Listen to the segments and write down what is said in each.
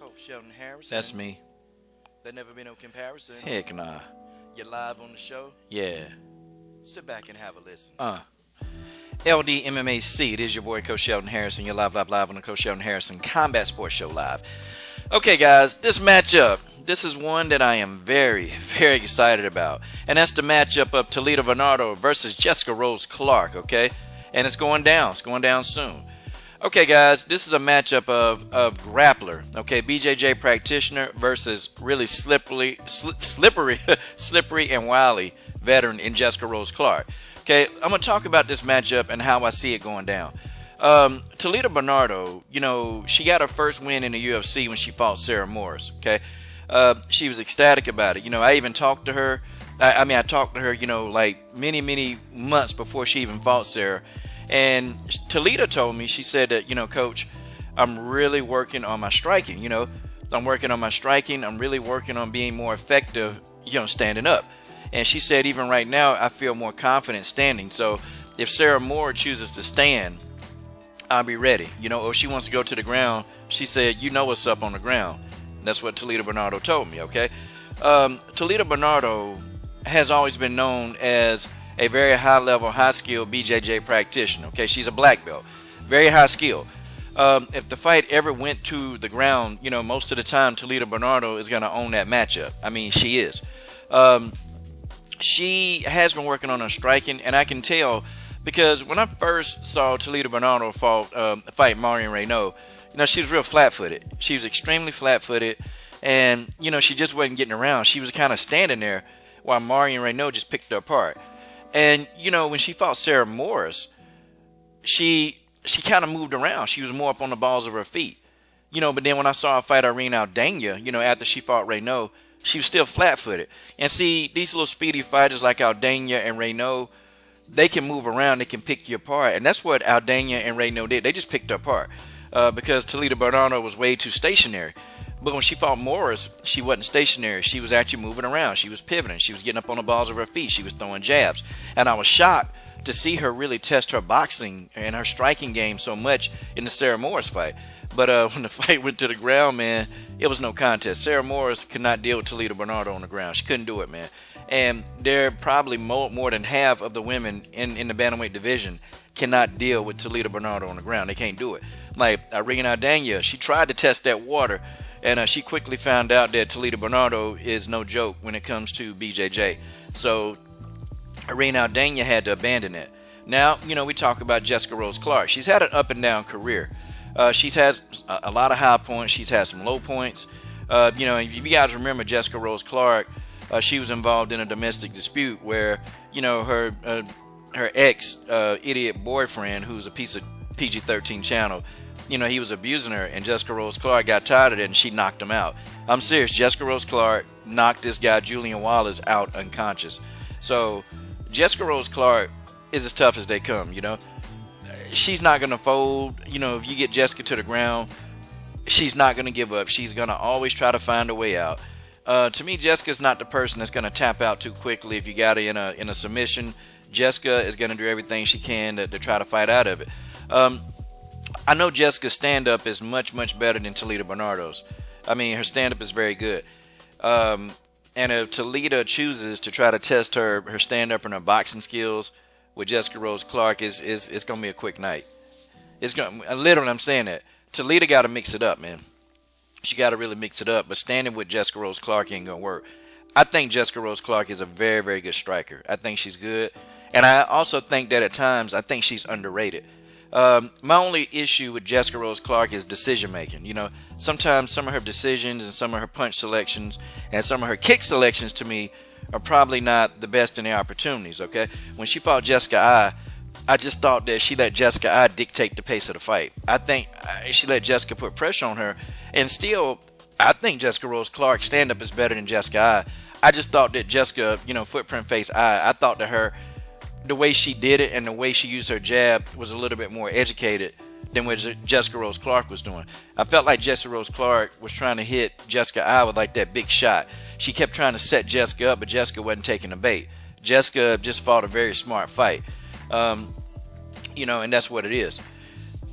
Coach Sheldon Harrison. That's me. There never been no comparison. Heck nah. You're live on the show. Yeah. Sit back and have a listen. LD MMAC. It is your boy Coach Sheldon Harrison. You're live on the Coach Sheldon Harrison Combat Sports Show live. Okay, guys, this matchup. This is one that I am very, very excited about, and that's the matchup of Talita Bernardo versus Jessica Rose Clark. Okay, and it's going down. It's going down soon. Okay, guys, this is a matchup of grappler. Okay, BJJ practitioner versus really slippery and wily veteran in Jessica Rose Clark. Okay, I'm gonna talk about this matchup and how I see it going down. Talita Bernardo, she got her first win in the UFC when she fought Sarah Morris. Okay, she was ecstatic about it. I even talked to her. I talked to her, like many months before she even fought Sarah. And Talita told me, she said that, Coach, I'm really working on my striking. I'm working on my striking. I'm really working on being more effective, standing up. And she said, even right now, I feel more confident standing. So if Sarah Moore chooses to stand, I'll be ready. Or if she wants to go to the ground, she said, what's up on the ground. That's what Talita Bernardo told me, okay? Talita Bernardo has always been known as a very high-level, high-skill BJJ practitioner, okay? She's a black belt, very high skill. If the fight ever went to the ground, most of the time, Talita Bernardo is going to own that matchup. I mean, she is. She has been working on her striking, and I can tell because when I first saw Talita Bernardo fight Marion Renaud, she was real flat-footed. She was extremely flat-footed, and, she just wasn't getting around. She was kind of standing there while Marion Renaud just picked her apart. And, when she fought Sarah Morris, she kind of moved around. She was more up on the balls of her feet. But then when I saw her fight Irene Aldana, after she fought Renaud, she was still flat-footed. And see, these little speedy fighters like Aldana and Renaud, they can move around. They can pick you apart. And that's what Aldana and Renaud did. They just picked her apart because Talita Bernardo was way too stationary. But when she fought Morris, she wasn't stationary. She was actually moving around. She was pivoting. She was getting up on the balls of her feet. She was throwing jabs. And I was shocked to see her really test her boxing and her striking game so much in the Sarah Morris fight. But when the fight went to the ground, man, it was no contest. Sarah Morris could not deal with Talita Bernardo on the ground. She couldn't do it, man. And there probably more than half of the women in the bantamweight division cannot deal with Talita Bernardo on the ground. They can't do it. Like Irene Aldana, she tried to test that water. And she quickly found out that Talita Bernardo is no joke when it comes to BJJ. So Irene Aldana had to abandon it. Now, we talk about Jessica Rose Clark. She's had an up and down career. She's had a lot of high points. She's had some low points. If you guys remember Jessica Rose Clark, she was involved in a domestic dispute where, her ex idiot boyfriend, who's a piece of PG-13 channel, he was abusing her, and Jessica Rose Clark got tired of it, and she knocked him out. I'm serious. Jessica Rose Clark knocked this guy, Julian Wallace, out unconscious. So Jessica Rose Clark is as tough as they come, She's not going to fold. If you get Jessica to the ground, she's not going to give up. She's going to always try to find a way out. To me, Jessica's not the person that's going to tap out too quickly if you got her in a submission. Jessica is going to do everything she can to try to fight out of it. I know Jessica's stand-up is much better than Talita Bernardo's. I mean, her stand-up is very good. And if Talita chooses to try to test her stand-up and her boxing skills with Jessica Rose Clark, it's going to be a quick night. Literally, I'm saying that. Talita got to mix it up, man. She got to really mix it up. But standing with Jessica Rose Clark ain't going to work. I think Jessica Rose Clark is a very, very good striker. I think she's good. And I also think that at times, I think she's underrated. My only issue with Jessica Rose Clark is decision making. Sometimes some of her decisions and some of her punch selections and some of her kick selections to me are probably not the best in the opportunities. Okay, when she fought Jessica I just thought that she let Jessica dictate the pace of the fight. I think she let Jessica put pressure on her, and still I think Jessica Rose Clark's stand up is better than Jessica I just thought that Jessica, footprint face I thought that her, the way she did it and the way she used her jab was a little bit more educated than what Jessica Rose Clark was doing. I felt like Jessica Rose Clark was trying to hit Jessica with like that big shot. She kept trying to set Jessica up, but Jessica wasn't taking the bait. Jessica just fought a very smart fight. And that's what it is.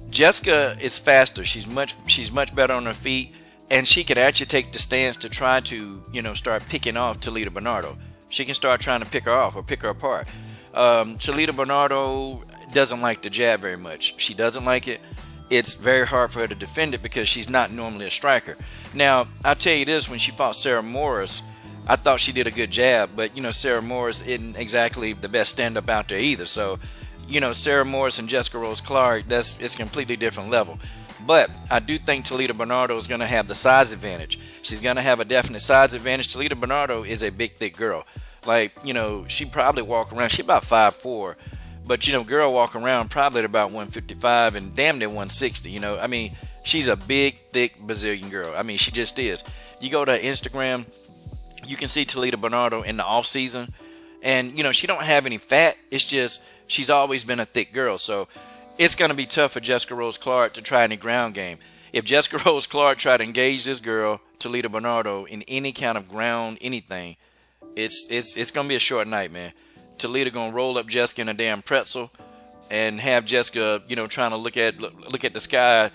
Jessica is faster. She's much better on her feet and she could actually take the stance to try to, start picking off Talita Bernardo. She can start trying to pick her off or pick her apart. Talita Bernardo doesn't like the jab very much. She doesn't like it. It's very hard for her to defend it because she's not normally a striker. Now, I'll tell you this, when she fought Sarah Morris, I thought she did a good jab, but, Sarah Morris isn't exactly the best stand-up out there either. So, Sarah Morris and Jessica Rose Clark, it's a completely different level. But I do think Talita Bernardo is going to have the size advantage. She's going to have a definite size advantage. Talita Bernardo is a big, thick girl. Like, she probably walk around, she about 5'4", but, girl walk around probably at about 155 and damn near 160, I mean, she's a big, thick Brazilian girl. I mean, she just is. You go to her Instagram, you can see Talita Bernardo in the off season, and, she don't have any fat. It's just, she's always been a thick girl. So it's going to be tough for Jessica Rose Clark to try any ground game. If Jessica Rose Clark try to engage this girl, Talita Bernardo, in any kind of ground, anything, it's going to be a short night, man. Talita going to roll up Jessica in a damn pretzel and have Jessica, trying to look at the sky,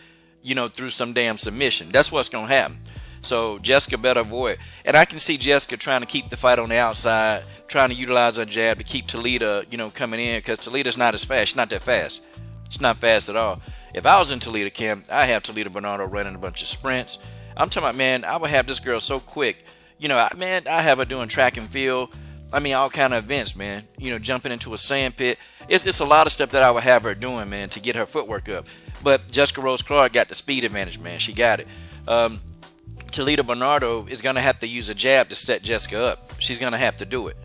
through some damn submission. That's what's going to happen. So Jessica better avoid. And I can see Jessica trying to keep the fight on the outside, trying to utilize her jab to keep Talita, coming in, because Talita's not as fast. She's not that fast. She's not fast at all. If I was in Talita camp, I have Talita Bernardo running a bunch of sprints. I'm talking about, man, I would have this girl so quick. I have her doing track and field. I mean, all kind of events, man. Jumping into a sand pit. It's a lot of stuff that I would have her doing, man, to get her footwork up. But Jessica Rose Clark got the speed advantage, man. She got it. Talita Bernardo is going to have to use a jab to set Jessica up. She's going to have to do it.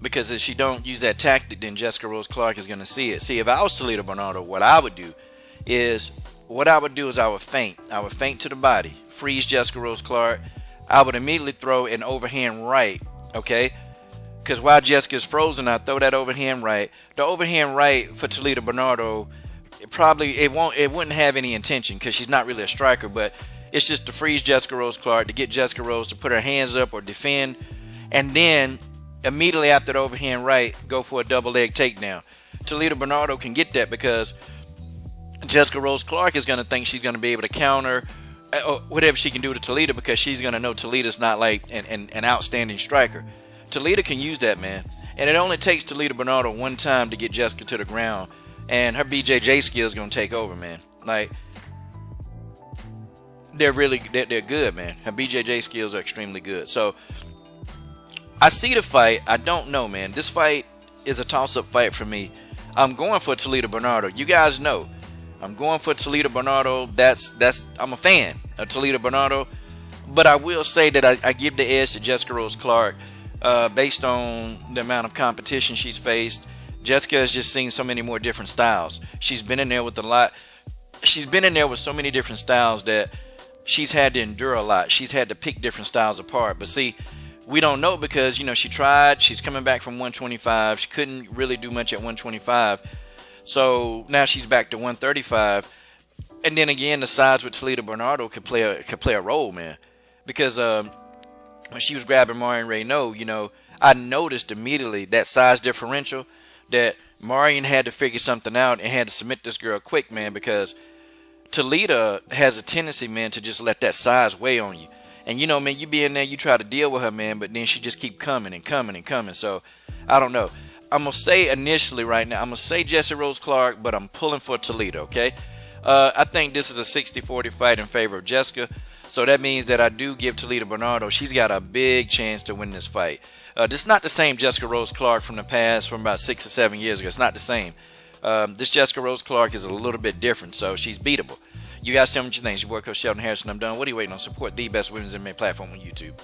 Because if she don't use that tactic, then Jessica Rose Clark is going to see it. See, if I was Talita Bernardo, what I would do is I would feint. I would feint to the body, freeze Jessica Rose Clark. I would immediately throw an overhand right, okay? Because while Jessica's frozen, I throw that overhand right. The overhand right for Talita Bernardo, it wouldn't have any intention because she's not really a striker, but it's just to freeze Jessica Rose Clark, to get Jessica Rose to put her hands up or defend, and then immediately after the overhand right, go for a double leg takedown. Talita Bernardo can get that because Jessica Rose Clark is going to think she's going to be able to counter whatever she can do to Talita, because she's going to know Talita's not like an outstanding striker. Talita can use that, man. And it only takes Talita Bernardo one time to get Jessica to the ground, and her BJJ skills going to take over, man. Like, they're good, man. Her BJJ skills are extremely good. So I see the fight. I don't know, man. This fight is a toss-up fight for me. I'm going for Talita Bernardo. You guys know I'm going for Talita Bernardo. I'm a fan of Talita Bernardo, but I will say that I give the edge to Jessica Rose Clark based on the amount of competition she's faced. Jessica has just seen so many more different styles. She's been in there with She's been in there with so many different styles that she's had to endure a lot. She's had to pick different styles apart. But see, we don't know because, she tried. She's coming back from 125. She couldn't really do much at 125. So now she's back to 135. And then again, the size with Talita Bernardo could play a role, man. Because when she was grabbing Marion Renaud, I noticed immediately that size differential, that Marion had to figure something out and had to submit this girl quick, man, because Talita has a tendency, man, to just let that size weigh on you. And, man, you be in there, you try to deal with her, man, but then she just keep coming and coming and coming. So, I don't know. I'm going to say initially right now, I'm going to say Jessica Rose Clark, but I'm pulling for Talita, okay? I think this is a 60-40 fight in favor of Jessica. So that means that I do give Talita Bernardo, she's got a big chance to win this fight. This is not the same Jessica Rose Clark from the past, from about 6 or 7 years ago. It's not the same. This Jessica Rose Clark is a little bit different, so she's beatable. You guys tell me what you think. It's your boy, Coach Sheldon Harrison. I'm done. What are you waiting on? Support the best women's MMA platform on YouTube.